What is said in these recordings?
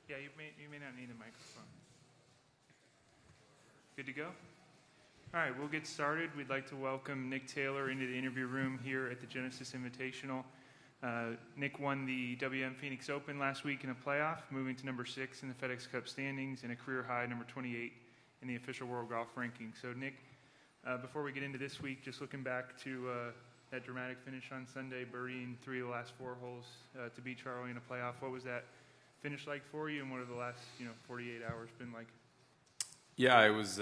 Yeah, you may not need a microphone. Good to go? All right, we'll get started. We'd like to welcome Nick Taylor into the interview room here at the Genesis Invitational. Nick won the WM Phoenix Open last week in a playoff, moving to number 6 in the FedEx Cup standings and a career high number 28 in the official World Golf ranking. So, Nick, before we get into this week, just looking back to that dramatic finish on Sunday, birdieing 3 of the last 4 holes to beat Charlie in a playoff. What was that finish like for you, and what have the last 48 hours been like? Yeah, it was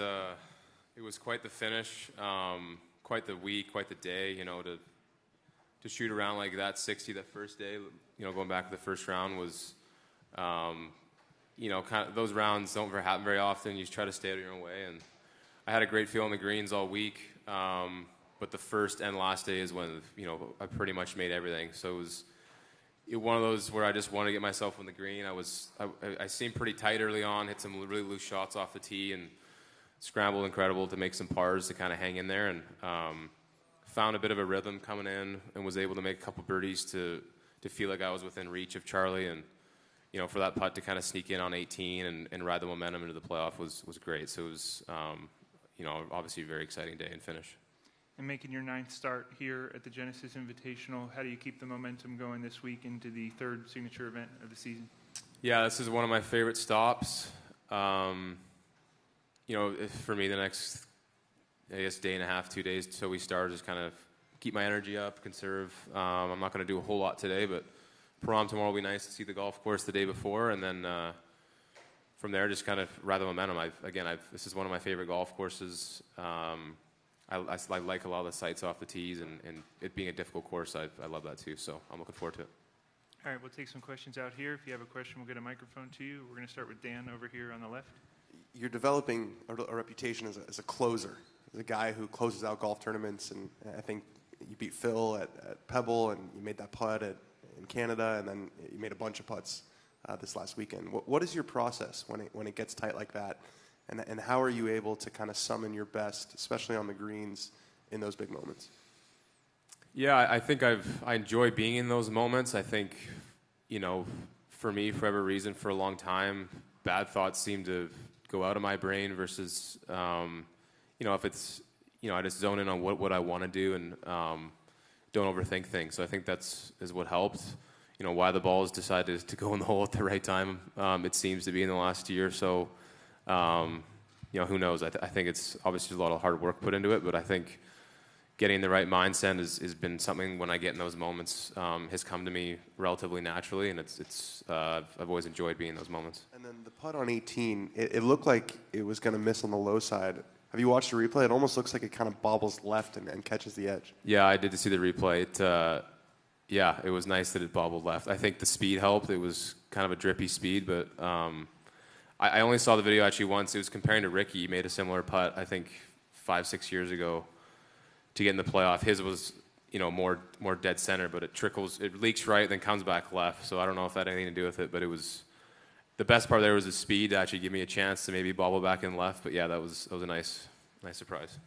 quite the finish, quite the week, quite the day. To shoot around like that 60 that first day, going back to the first round was, kind of those rounds don't happen very often. You just try to stay out of your own way, and I had a great feel on the greens all week. But the first and last day is when I pretty much made everything. So it was one of those where I just wanted to get myself on the green. I seemed pretty tight early on, hit some really loose shots off the tee, and scrambled incredible to make some pars to kind of hang in there, and found a bit of a rhythm coming in, and was able to make a couple birdies to feel like I was within reach of Charlie, and for that putt to kind of sneak in on 18 and ride the momentum into the playoff was great. So it was obviously a very exciting day and finish. And making your 9th start here at the Genesis Invitational, how do you keep the momentum going this week into the 3rd signature event of the season? Yeah, this is one of my favorite stops. For me, the next, day and a half, 2 days till we start, just kind of keep my energy up, conserve. I'm not going to do a whole lot today, but Pahrump tomorrow will be nice to see the golf course the day before, and then from there, just kind of ride the momentum. This is one of my favorite golf courses. I like a lot of the sights off the tees, and it being a difficult course, I love that too, so I'm looking forward to it. All right, we'll take some questions out here. If you have a question, we'll get a microphone to you. We're going to start with Dan over here on the left. You're developing a reputation as a closer, as a guy who closes out golf tournaments, and I think you beat Phil at Pebble, and you made that putt in Canada, and then you made a bunch of putts this last weekend. What is your process when it gets tight like that, and how are you able to kind of summon your best, especially on the greens, in those big moments? Yeah, I think I enjoy being in those moments. I think, for me, for whatever reason, for a long time, bad thoughts seem to go out of my brain versus, if it's, I just zone in on what I want to do and don't overthink things. So I think is what helped. Why the balls decided to go in the hole at the right time, it seems to be in the last year. So, who knows? I think it's obviously a lot of hard work put into it, but I think getting the right mindset has been something when I get in those moments has come to me relatively naturally, and I've always enjoyed being in those moments. And then the putt on 18, it looked like it was going to miss on the low side. Have you watched the replay? It almost looks like it kind of bobbles left and catches the edge. Yeah, I did see the replay. It was nice that it bobbled left. I think the speed helped. It was kind of a drippy speed, but I only saw the video actually once. It was comparing to Ricky. He made a similar putt, I think, 5-6 years ago to get in the playoff. His was, more dead center, but it leaks right, then comes back left. So I don't know if that had anything to do with it, but it was the best part there was the speed to actually give me a chance to maybe bobble back in left. But yeah, that was a nice surprise.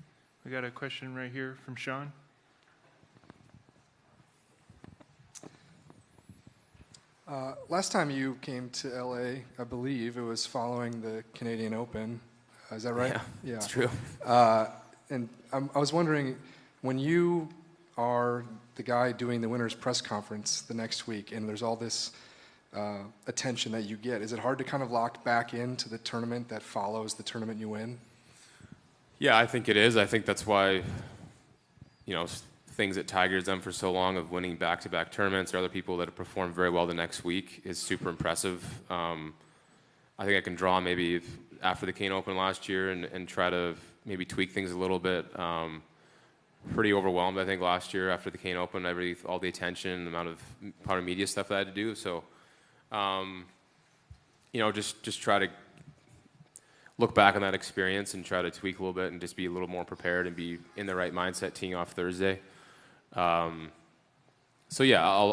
We got a question right here from Sean. Last time you came to LA, I believe it was following the Canadian Open. Is that right? Yeah, it's true. And I was wondering, when you are the guy doing the winner's press conference the next week, and there's all this attention that you get, is it hard to kind of lock back into the tournament that follows the tournament you win? Yeah, I think it is. I think that's why, things that Tiger's done for so long of winning back-to-back tournaments or other people that have performed very well the next week is super impressive. I think I can draw maybe after the Kane Open last year and try to maybe tweak things a little bit. Pretty overwhelmed, I think, last year after the Kane Open, all the attention, the amount of media stuff that I had to do. So, just try to look back on that experience and try to tweak a little bit and just be a little more prepared and be in the right mindset teeing off Thursday. So yeah,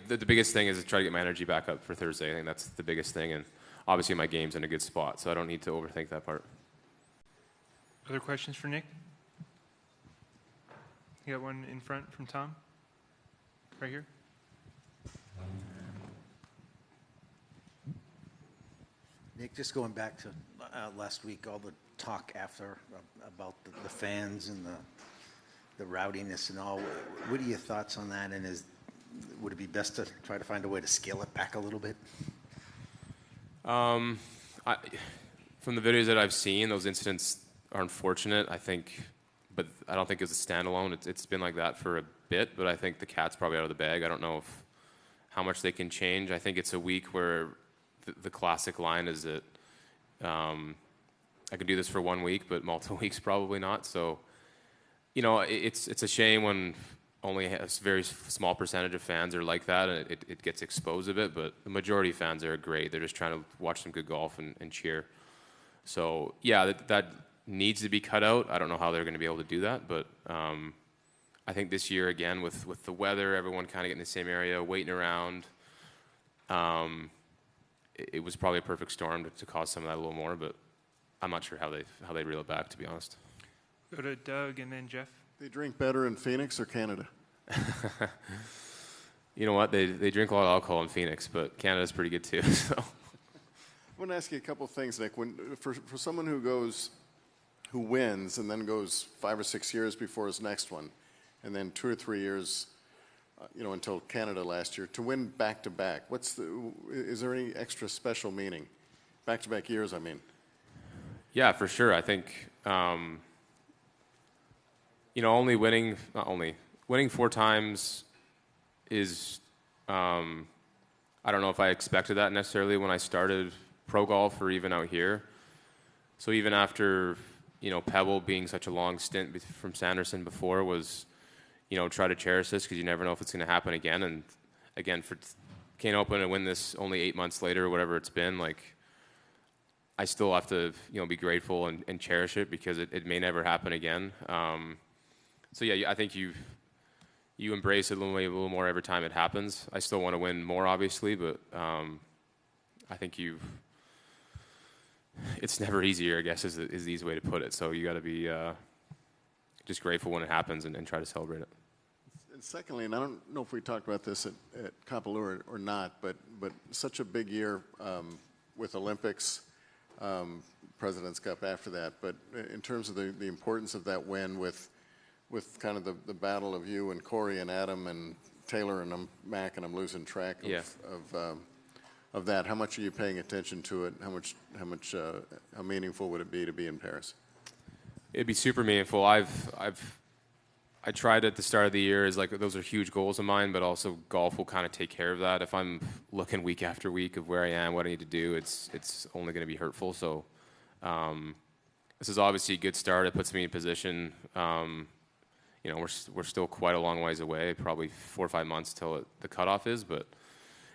the biggest thing is to try to get my energy back up for Thursday. I think that's the biggest thing, and obviously my game's in a good spot, so I don't need to overthink that part. Other questions for Nick? You got one in front from Tom? Right here. Nick, just going back to last week, all the talk after about the fans and the rowdiness and all. What are your thoughts on that? And would it be best to try to find a way to scale it back a little bit? From the videos that I've seen, those incidents are unfortunate, I think, but I don't think it's a standalone. It's been like that for a bit, but I think the cat's probably out of the bag. I don't know how much they can change. I think it's a week where the classic line is that I can do this for 1 week, but multiple weeks probably not. So, it's a shame when only a very small percentage of fans are like that, and it gets exposed a bit, but the majority of fans are great. They're just trying to watch some good golf and cheer. So, yeah, that needs to be cut out. I don't know how they're going to be able to do that, but I think this year, again, with the weather, everyone kind of getting in the same area, waiting around, it was probably a perfect storm to cause some of that a little more, but I'm not sure how they reel it back, to be honest. Go to Doug and then Jeff. They drink better in Phoenix or Canada? You know what? They drink a lot of alcohol in Phoenix, but Canada's pretty good too. So. I want to ask you a couple of things, Nick. For someone who wins and then goes 5 or 6 years before his next one, and then 2 or 3 years, until Canada last year, to win back-to-back, is there any extra special meaning? Back-to-back years, I mean. Yeah, for sure. I think, winning 4 times is, I don't know if I expected that necessarily when I started pro golf or even out here. So even after, Pebble being such a long stint from Sanderson before was, try to cherish this because you never know if it's going to happen again. And again, for Kane Open and win this only 8 months later or whatever it's been, I still have to, be grateful and cherish it because it may never happen again. So yeah, I think you embrace it a little more every time it happens. I still want to win more, obviously, but I think it's never easier, I guess, is the easy way to put it. So you got to be just grateful when it happens and try to celebrate it. And secondly, and I don't know if we talked about this at Kapalua or not, but such a big year with Olympics, President's Cup after that. But in terms of the importance of that win with kind of the battle of you and Corey and Adam and Taylor and Mac, and I'm losing track of that. How much are you paying attention to it? How meaningful would it be to be in Paris? It'd be super meaningful. I tried at the start of the year as those are huge goals of mine, but also golf will kind of take care of that. If I'm looking week after week of where I am, what I need to do, it's only going to be hurtful. So this is obviously a good start. It puts me in position. We're still quite a long ways away, probably 4 or 5 months till the cutoff is. But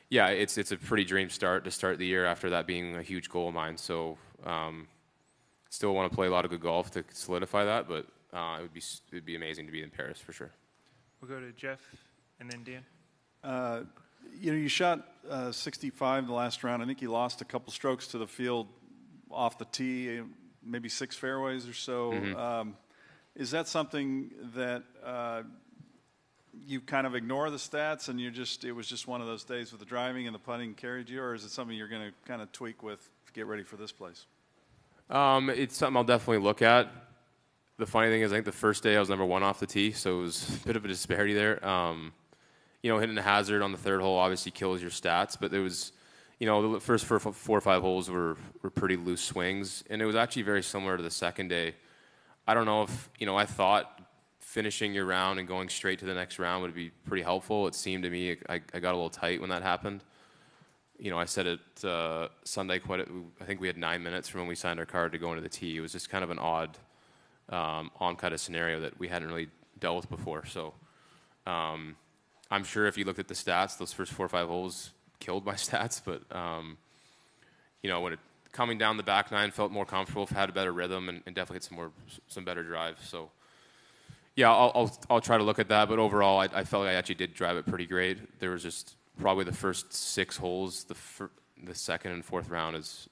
yeah, it's a pretty dream start to start the year after that being a huge goal of mine. So still want to play a lot of good golf to solidify that, but it would be amazing to be in Paris for sure. We'll go to Jeff and then Dan. You shot 65 the last round. I think you lost a couple strokes to the field off the tee, maybe 6 fairways or so. Mm-hmm. Is that something that you kind of ignore the stats and it was just one of those days with the driving and the putting carried you, or is it something you're going to kind of tweak with to get ready for this place? It's something I'll definitely look at. The funny thing is, I think the first day I was number 1 off the tee, so it was a bit of a disparity there. Hitting a hazard on the 3rd hole obviously kills your stats, but there was, the first 4 or 5 holes were pretty loose swings, and it was actually very similar to the second day. I don't know if, I thought finishing your round and going straight to the next round would be pretty helpful. It seemed to me I got a little tight when that happened. I said it Sunday I think we had 9 minutes from when we signed our card to go into the tee. It was just kind of an odd on kind of scenario that we hadn't really dealt with before. So I'm sure if you looked at the stats, those first 4 or 5 holes killed my stats. But when coming down the back 9 felt more comfortable, had a better rhythm, and definitely had some better drive. So yeah, I'll try to look at that. But overall, I felt like I actually did drive it pretty great. There was just probably the first 6 holes, the second and fourth round is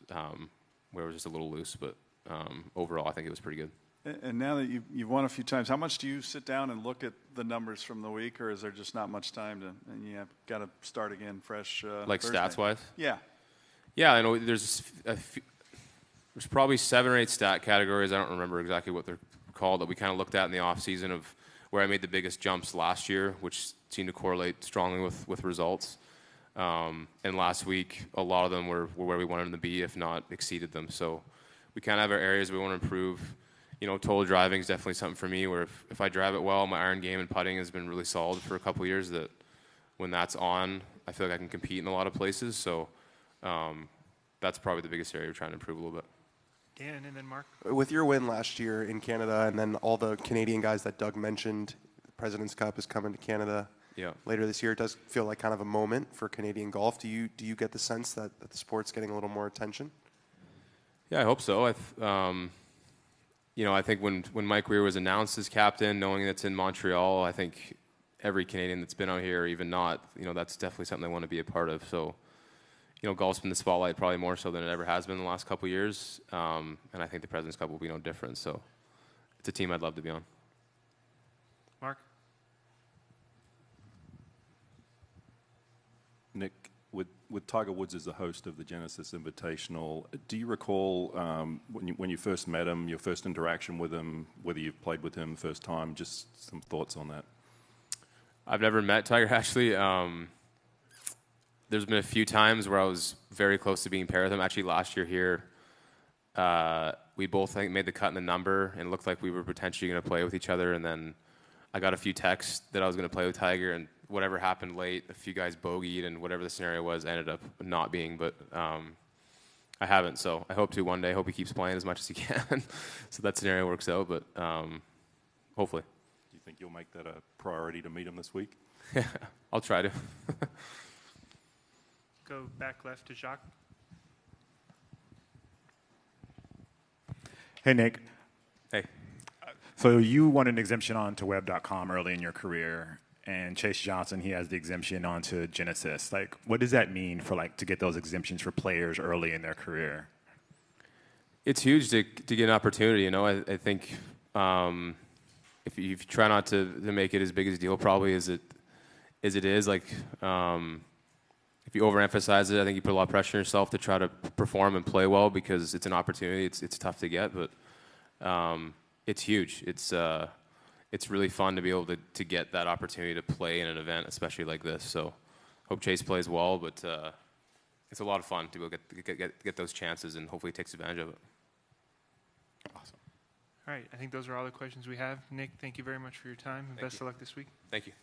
where it was just a little loose. But overall, I think it was pretty good. And now that you've won a few times, how much do you sit down and look at the numbers from the week, or is there just not much time and you got to start again fresh? Like Thursday? stats-wise? Yeah. Yeah, I know there's probably 7 or 8 stat categories. I don't remember exactly what they're called, that we kind of looked at in the off season of where I made the biggest jumps last year, which seemed to correlate strongly with results. And last week, a lot of them were where we wanted them to be, if not exceeded them. So we kind of have our areas we want to improve. You know, total driving is definitely something for me where if I drive it well, my iron game and putting has been really solid for a couple of years, that when that's on, I feel like I can compete in a lot of places. So that's probably the biggest area we're trying to improve a little bit. Dan, and then Mark. With your win last year in Canada, and then all the Canadian guys that Doug mentioned, the President's Cup is coming to Canada later this year. It does feel like kind of a moment for Canadian golf. Do you get the sense that the sport's getting a little more attention? Yeah, I hope so. You know, I think when Mike Weir was announced as captain, knowing that's in Montreal, I think every Canadian that's been out here, or even not, you know, that's definitely something they want to be a part of. So, you know, golf's been the spotlight probably more so than it ever has been in the last couple of years. And I think the President's Cup will be no different. So it's a team I'd love to be on. Mark? Nick, with Tiger Woods as the host of the Genesis Invitational, do you recall when you first met him, your first interaction with him, whether you've played with him first time, just some thoughts on that? I've never met Tiger, actually. There's been a few times where I was very close to being paired with him. Actually, last year here, we both, I think, made the cut in the number and looked like we were potentially going to play with each other. And then I got a few texts that I was going to play with Tiger, and whatever happened late, a few guys bogeyed, and whatever the scenario was ended up not being. But I haven't, so I hope to one day. I hope he keeps playing as much as he can, so that scenario works out. But hopefully. Do you think you'll make that a priority to meet him this week? I'll try to. Go back left to Jacques. Hey, Nick. Hey. So you won an exemption onto web.com early in your career, and Chase Johnson, he has the exemption onto Genesis. Like, what does that mean for, like, to get those exemptions for players early in their career? It's huge to get an opportunity, you know. I think if you try not to make it as big as a deal probably as it is, like if you overemphasize it, I think you put a lot of pressure on yourself to try to perform and play well because it's an opportunity. It's tough to get, but it's huge. It's really fun to be able to get that opportunity to play in an event, especially like this. So hope Chase plays well, but it's a lot of fun to go get those chances and hopefully takes advantage of it. Awesome. All right, I think those are all the questions we have. Nick, thank you very much for your time, and best of luck this week. Thank you.